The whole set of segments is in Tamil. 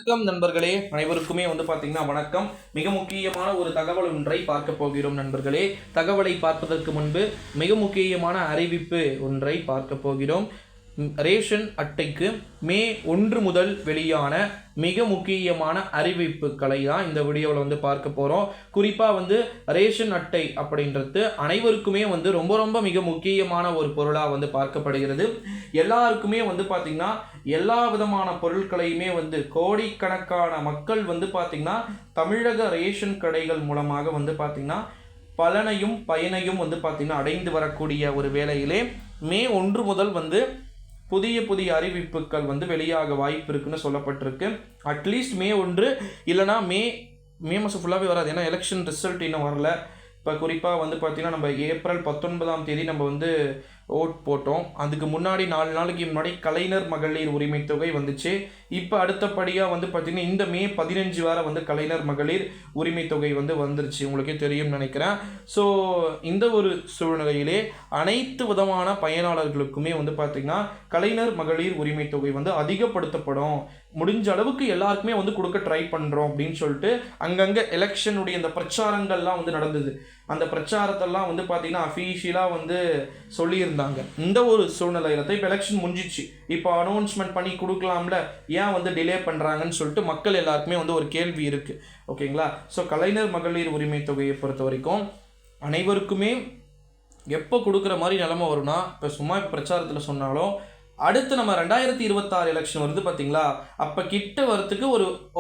வணக்கம் நண்பர்களே, அனைவருக்குமே பார்த்தீங்கன்னா வணக்கம். மிக முக்கியமான ஒரு தகவல் ஒன்றை பார்க்க போகிறோம் நண்பர்களே. தகவலை பார்ப்பதற்கு முன்பு மிக முக்கியமான அறிவிப்பு ஒன்றை பார்க்க போகிறோம். ரேஷன் அட்டைக்கு மே 1 முதல் வெளியான மிக முக்கியமான அறிவிப்புகளை தான் இந்த வீடியோவில் பார்க்க போகிறோம். குறிப்பாக ரேஷன் அட்டை அப்படின்றது அனைவருக்குமே ரொம்ப மிக முக்கியமான ஒரு பொருளாக பார்க்கப்படுகிறது. எல்லாருக்குமே பார்த்திங்கன்னா எல்லா விதமான பொருட்களையுமே கோடிக்கணக்கான மக்கள் பார்த்திங்கன்னா தமிழக ரேஷன் கடைகள் மூலமாக பார்த்திங்கன்னா பலனையும் பயனையும் பார்த்திங்கன்னா அடைந்து வரக்கூடிய ஒரு வேளையிலே மே 1 முதல் புதிய அறிவிப்புகள் வெளியாக வாய்ப்பு இருக்குன்னு சொல்லப்பட்டிருக்கு. அட்லீஸ்ட் மே 1 இல்லைனா மே மாதம் ஃபுல்லாகவே வராது. ஏன்னா எலெக்ஷன் ரிசல்ட் இன்னும் வரல. இப்போ குறிப்பாக பார்த்திங்கன்னா நம்ம ஏப்ரல் 19ஆம் தேதி நம்ம ஓட் போட்டோம். அதுக்கு முன்னாடி 4 நாளைக்கு முன்னாடி கலைஞர் மகளிர் உரிமை தொகை வந்துச்சு. இப்போ அடுத்தபடியாக பார்த்திங்கன்னா இந்த மே 15 வரை கலைஞர் மகளிர் உரிமை தொகை வந்துருச்சு. உங்களுக்கே தெரியும்னு நினைக்கிறேன். ஸோ இந்த ஒரு சூழ்நிலையிலே அனைத்து விதமான பயனாளர்களுக்குமே பார்த்திங்கன்னா கலைஞர் மகளிர் உரிமை தொகை அதிகப்படுத்தப்படும். முடிஞ்ச அளவுக்கு எல்லாருக்குமே கொடுக்க ட்ரை பண்ணுறோம் அப்படின்னு சொல்லிட்டு அங்கங்கே எலெக்ஷனுடைய இந்த பிரச்சாரங்கள்லாம் நடந்தது. அந்த பிரச்சாரத்தெல்லாம் பார்த்திங்கன்னா அஃபீஷியலாக சொல்லியிருந்தாங்க. இந்த ஒரு சூழ்நிலையில் தான் இப்போ எலெக்ஷன் முடிஞ்சிச்சு. இப்போ அனௌன்ஸ்மெண்ட் பண்ணி கொடுக்கலாம்ல, ஏன் டிலே பண்ணுறாங்கன்னு சொல்லிட்டு மக்கள் எல்லாருக்குமே ஒரு கேள்வி இருக்குது. ஓகேங்களா? ஸோ கலைஞர் மகளிர் உரிமை தொகையை பொறுத்த வரைக்கும் அனைவருக்குமே எப்போ கொடுக்குற மாதிரி நிலைமை வரும்னா, இப்போ சும்மா பிரச்சாரத்தில் சொன்னாலும் அடுத்து நம்ம 2026 எலெக்ஷன் வருது பார்த்தீங்களா, அப்போ கிட்ட வரத்துக்கு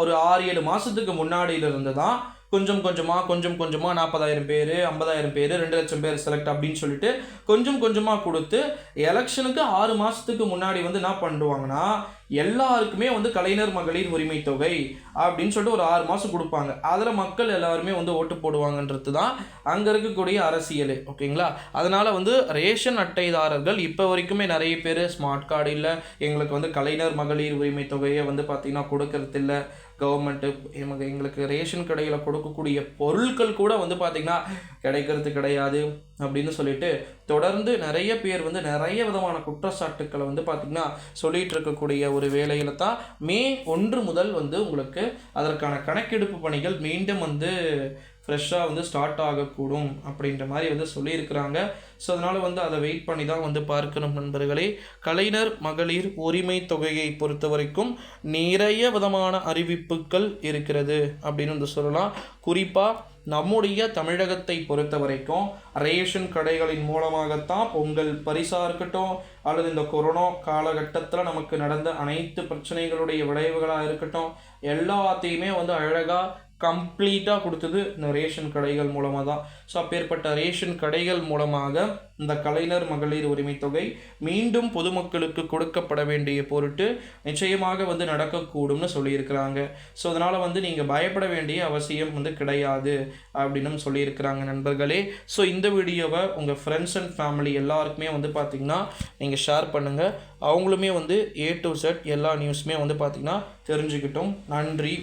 ஒரு 6-7 மாதத்துக்கு முன்னாடியிலிருந்து தான் கொஞ்சம் கொஞ்சமாக 40,000 பேர், 50,000 பேர், 2 லட்சம் பேர் செலக்ட் அப்படின்னு சொல்லிட்டு கொஞ்சமாக கொடுத்து எலெக்ஷனுக்கு 6 மாதத்துக்கு முன்னாடி என்ன பண்ணுவாங்கன்னா எல்லாருக்குமே கலைஞர் மகளிர் உரிமை தொகை அப்படின்னு சொல்லிட்டு ஒரு 6 மாதம் கொடுப்பாங்க. அதில் மக்கள் எல்லாருமே ஓட்டு போடுவாங்கன்றது தான் அங்கே இருக்கக்கூடிய அரசியல். ஓகேங்களா? அதனால் ரேஷன் அட்டைதாரர்கள் இப்போ வரைக்குமே நிறைய பேர் ஸ்மார்ட் கார்டு இல்லை, எங்களுக்கு கலைஞர் மகளிர் உரிமை தொகையை பார்த்திங்கன்னா கொடுக்கறது இல்லை. கவர்மெண்ட்டு எங்களுக்கு ரேஷன் கடையில் கொடுக்கக்கூடிய பொருட்கள் கூட பார்த்திங்கன்னா கிடைக்கிறது கிடையாது அப்படின்னு சொல்லிட்டு தொடர்ந்து நிறைய பேர் நிறைய விதமான குற்றச்சாட்டுக்களை பார்த்திங்கன்னா சொல்லிகிட்டு இருக்கக்கூடிய ஒரு வேளையில் தான் மே 1 முதல் உங்களுக்கு அதற்கான கணக்கெடுப்பு பணிகள் மீண்டும் ஃப்ரெஷ்ஷாக ஸ்டார்ட் ஆகக்கூடும் அப்படின்ற மாதிரி சொல்லியிருக்கிறாங்க. ஸோ அதனால் அதை வெயிட் பண்ணி தான் பார்க்கணும் நண்பர்களே. கலைஞர் மகளிர் உரிமை தொகையை பொறுத்த வரைக்கும் நிறைய விதமான அறிவிப்புகள் இருக்கிறது அப்படின்னு சொல்லலாம். குறிப்பாக நம்முடைய தமிழகத்தை பொறுத்த வரைக்கும் ரேஷன் கடைகளின் மூலமாகத்தான் பொங்கல் பரிசாக இருக்கட்டும், அல்லது இந்த கொரோனா காலகட்டத்தில் நமக்கு நடந்த அனைத்து பிரச்சனைகளுடைய விளைவுகளாக இருக்கட்டும், எல்லாத்தையுமே அழகாக கம்ப்ளீட்டாக கொடுத்தது இந்த ரேஷன் கடைகள் மூலமாக தான். ஸோ அப்பேற்பட்ட ரேஷன் கடைகள் மூலமாக இந்த கலைஞர் மகளிர் உரிமை தொகை மீண்டும் பொதுமக்களுக்கு கொடுக்கப்பட வேண்டிய பொருட்டு நிச்சயமாக நடக்கக்கூடும்னு சொல்லியிருக்கிறாங்க. ஸோ அதனால் நீங்கள் பயப்பட வேண்டிய அவசியம் கிடையாது அப்படின்னு சொல்லியிருக்கிறாங்க நண்பர்களே. ஸோ இந்த வீடியோவை உங்கள் ஃப்ரெண்ட்ஸ் அண்ட் ஃபேமிலி எல்லாருக்குமே பார்த்திங்கன்னா நீங்கள் ஷேர் பண்ணுங்கள். அவங்களுமே A to Z எல்லா நியூஸுமே பார்த்திங்கன்னா தெரிஞ்சுக்கிட்டோம். நன்றி.